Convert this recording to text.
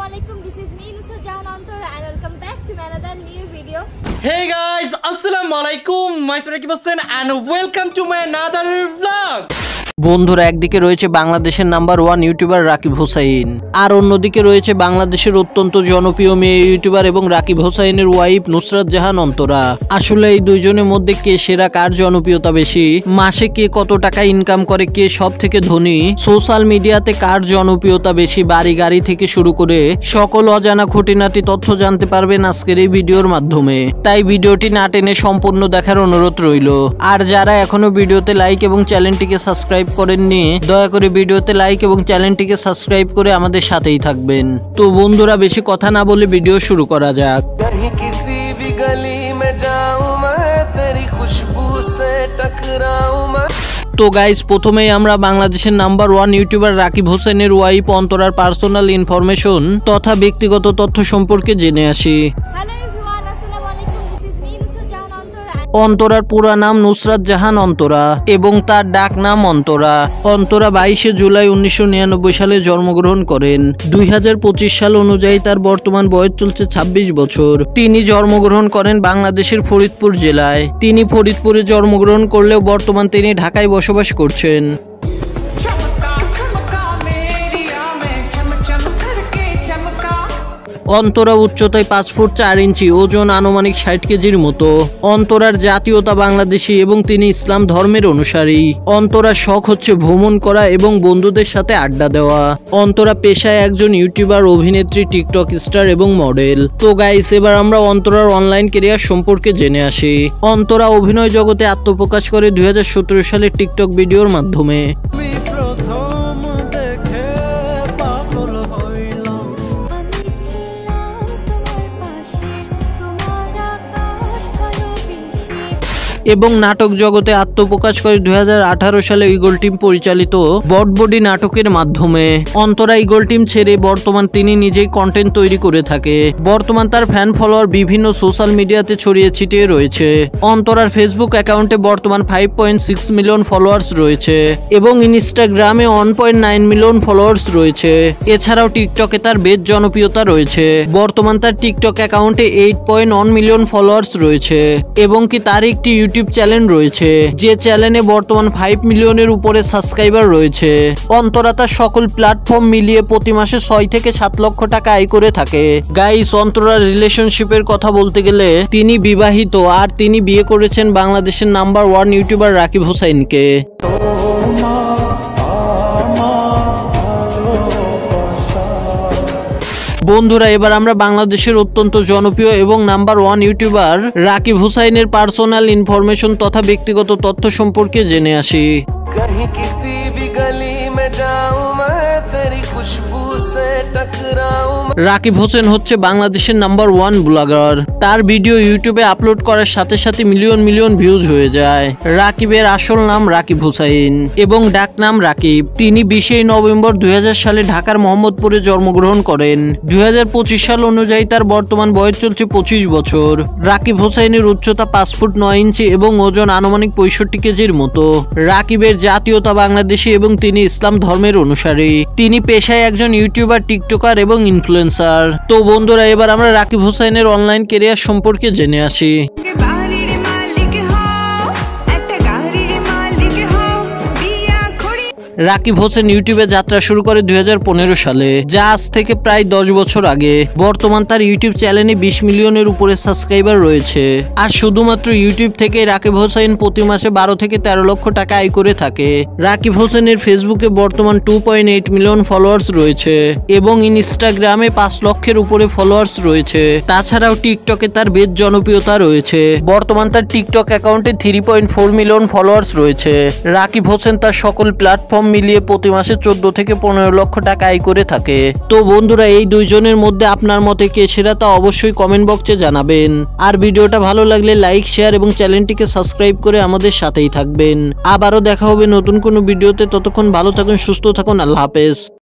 Assalamualaikum. This is me, Nusrat Jahan Antor, and welcome back to another new video. Hey guys, Assalamualaikum. My name is Rakib Hossain and welcome to my another vlog. বন্ধুরা, একদিকে রয়েছে বাংলাদেশের number 1 YouTuber Rakib Hossain, আর অন্যদিকে রয়েছে বাংলাদেশের অত্যন্ত জনপ্রিয় মেয়ে ইউটিউবার এবং রাকিব হোসাইনের ওয়াইফ নুসরাত জাহান অন্তরা। আসলে এই দুইজনের মধ্যে কে সেরা, কার জনপ্রিয়তা বেশি, মাসে কে কত টাকা ইনকাম করে, কে সব থেকে ধনী, সোশ্যাল মিডিয়াতে কার জনপ্রিয়তা বেশি, বাড়ি গাড়ি থেকে শুরু করে সকল অজানা খুঁটিনাটি তথ্য জানতে পারবেন আজকের এই ভিডিওর মাধ্যমে। তাই ভিডিওটি না টেনে সম্পূর্ণ দেখার অনুরোধ রইল। আর যারা এখনো ভিডিওতে লাইক এবং চ্যানেলটিকে সাবস্ক্রাইব করেননি, দয়া করে ভিডিওতে লাইক এবং চ্যানেলটিকে সাবস্ক্রাইব করে আমাদের সাথেই থাকবেন। তো বন্ধুরা, বেশি কথা না বলে ভিডিও শুরু করা যাক। তো গাইস, প্রথমেই আমরা বাংলাদেশের নাম্বার 1 ইউটিউবার রাকিব হোসেনের ওয়াইফ অন্তরার পার্সোনাল ইনফরমেশন তথা ব্যক্তিগত তথ্য সম্পর্কে জেনে আসি। Hello everyone, Assalamualaikum. This is me, Nusrat Jahan Antor. অন্তরার পুরা নাম নুসরাত জাহান অন্তরা এবং তার ডাক নাম অন্তরা। অন্তরা 22 জুলাই 1999 সালে জন্মগ্রহণ করেন। 2025 সাল অনুযায়ী তার বর্তমান বয়স চলছে 26 বছর। তিনি জন্মগ্রহণ করেন বাংলাদেশের ফরিদপুর জেলায়। তিনি ফরিদপুরে জন্মগ্রহণ করলেও বর্তমান তিনি ঢাকায় বসবাস করছেন। অন্তরা উচ্চতায় 5 ফুট 4 ইঞ্চি, ওজন আনুমানিক 60 কেজির মতো। অন্তরার জাতীয়তা বাংলাদেশি এবং তিনি ইসলাম ধর্মের অনুসারী। অন্তরার শখ হচ্ছে ভ্রমণ করা এবং বন্ধুদের সাথে আড্ডা দেওয়া। অন্তরা পেশায় একজন ইউটিউবার, অভিনেত্রী, টিকটক স্টার এবং মডেল। তো গাইস, এবার আমরা অন্তরার অনলাইন ক্যারিয়ার সম্পর্কে জেনে আসি। অন্তরা অভিনয় জগতে আত্মপ্রকাশ করে 2017 সালে টিকটক ভিডিওর মাধ্যমে। এবং নাটক জগতে আত্মপ্রকাশ করে 2018 সালে ইগল টিম পরিচালিত বটবডি নাটকের মাধ্যমে। অন্তরা ইগল টিম ছেড়ে বর্তমান তিনি নিজেই কন্টেন্ট তৈরি করে থাকে। বর্তমান তার ফ্যান ফলোয়ার বিভিন্ন সোশ্যাল মিডিয়াতে ছড়িয়ে ছিটিয়ে রয়েছে। অন্তরার ফেসবুক অ্যাকাউন্টে বর্তমান 5.6 মিলিয়ন ফলোয়ার্স রয়েছে এবং ইনস্টাগ্রামে 1.9 মিলিয়ন ফলোয়ার্স রয়েছে। এছাড়াও টিকটকে তার বেশ জনপ্রিয়তা রয়েছে। বর্তমান তার টিকটক অ্যাকাউন্টে 8.1 মিলিয়ন ফলোয়ার্স রয়েছে এবং কি তার একটি ইউটিউব চ্যানেল রয়েছে, যে চ্যানেলে বর্তমান 5 মিলিয়নের উপরে সাবস্ক্রাইবার রয়েছে। অন্তরা তার সকল প্ল্যাটফর্ম মিলিয়ে প্রতি মাসে 6 থেকে 7 লক্ষ টাকা আয় করে থাকে। গাইস, অন্তরার রিলেশনশিপের কথা বলতে গেলে তিনি বিবাহিত, আর তিনি বিয়ে করেছেন বাংলাদেশের নাম্বার 1 ইউটিউবার রাকিব হোসাইনকে। বন্ধুরা, এবার আমরা বাংলাদেশের অত্যন্ত জনপ্রিয় এবং নাম্বার 1 ইউটিউবার রাকিব হোসাইনের পার্সোনাল ইনফরমেশন তথা ব্যক্তিগত তথ্য সম্পর্কে জেনে আসি। রাকিব হোসেন হচ্ছে বাংলাদেশের নাম্বার 1 ব্লগার। তার ভিডিও ইউটিউবে আপলোড করার সাথে সাথে মিলিয়ন মিলিয়ন ভিউজ হয়ে যায়। রাকিবের আসল নাম রাকিব হোসাইন এবং ডাক নাম রাকিব। তিনি 20 নভেম্বর 2000 সালে ঢাকার মোহাম্মদপুরে জন্মগ্রহণ করেন। 2025 সাল অনুযায়ী তার বর্তমান বয়স চলছে 25 বছর। রাকিব হোসাইনের উচ্চতা 5 ফুট 9 ইঞ্চি এবং ওজন আনুমানিক 65 কেজির মতো। রাকিবের জাতীয়তা বাংলাদেশি এবং তিনি ইসলাম ধর্মের অনুসারী। তিনি পেশায় একজন ইউটিউবার, টিকটকার এবং ইনফ্লুয়েন্সার। তো বন্ধুরা, এবার আমরা রাকিব হোসাইনের অনলাইন ক্যারিয়ার সম্পর্কে জেনে আসি। রাকিব হোসেন ইউটিউবে যাত্রা শুরু করে 2015 সালে, যা আজ থেকে প্রায় 10 বছর আগে। বর্তমান তার ইউটিউব চ্যানেলে 20 মিলিয়নের উপরে সাবস্ক্রাইবার রয়েছে। আর শুধুমাত্র ইউটিউব থেকে রাকিব হোসেন প্রতি মাসে 12 থেকে 13 লক্ষ টাকা আয় করে থাকে। রাকিব হোসেনের ফেসবুকে বর্তমান 2.8 মিলিয়ন ফলোয়ার্স রয়েছে এবং ইনস্টাগ্রামে 5 লক্ষের উপরে ফলোয়ার্স রয়েছে। তাছাড়াও টিকটকে তার বেশ জনপ্রিয়তা রয়েছে। বর্তমান তার টিকটক অ্যাকাউন্টে 3.4 মিলিয়ন ফলোয়ার্স রয়েছে। রাকিব হোসেন তার সকল প্ল্যাটফর্ম মিলিয়ে প্রতি মাসে 14 থেকে 15 লক্ষ টাকা আয় করে থাকে। তো বন্ধুরা, এই দুইজনের মধ্যে আপনার মতে কে সেরা তা অবশ্যই কমেন্ট বক্সে জানাবেন। আর ভিডিওটা ভালো লাগলে লাইক, শেয়ার এবং চ্যানেলটিকে সাবস্ক্রাইব করে আমাদের সাথেই থাকবেন। আবারও দেখা হবে নতুন কোনো ভিডিওতে। ততক্ষণ ভালো থাকুন, সুস্থ থাকুন। আল্লাহ হাফেজ।